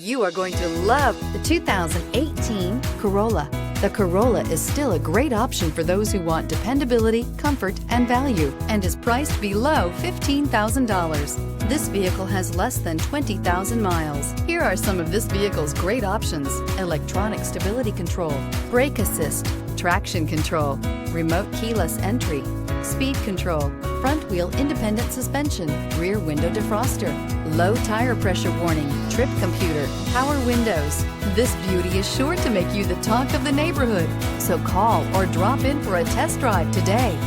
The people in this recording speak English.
You are going to love the 2018 Corolla. The Corolla is still a great option for those who want dependability, comfort, and value, and is priced below $15,000. This vehicle has less than 20,000 miles. Here are some of this vehicle's great options: electronic stability control, brake assist, traction control, remote keyless entry, speed control, front wheel independent suspension, rear window defroster, low tire pressure warning, trip computer, power windows. This beauty is sure to make you the talk of the neighborhood. So call or drop in for a test drive today.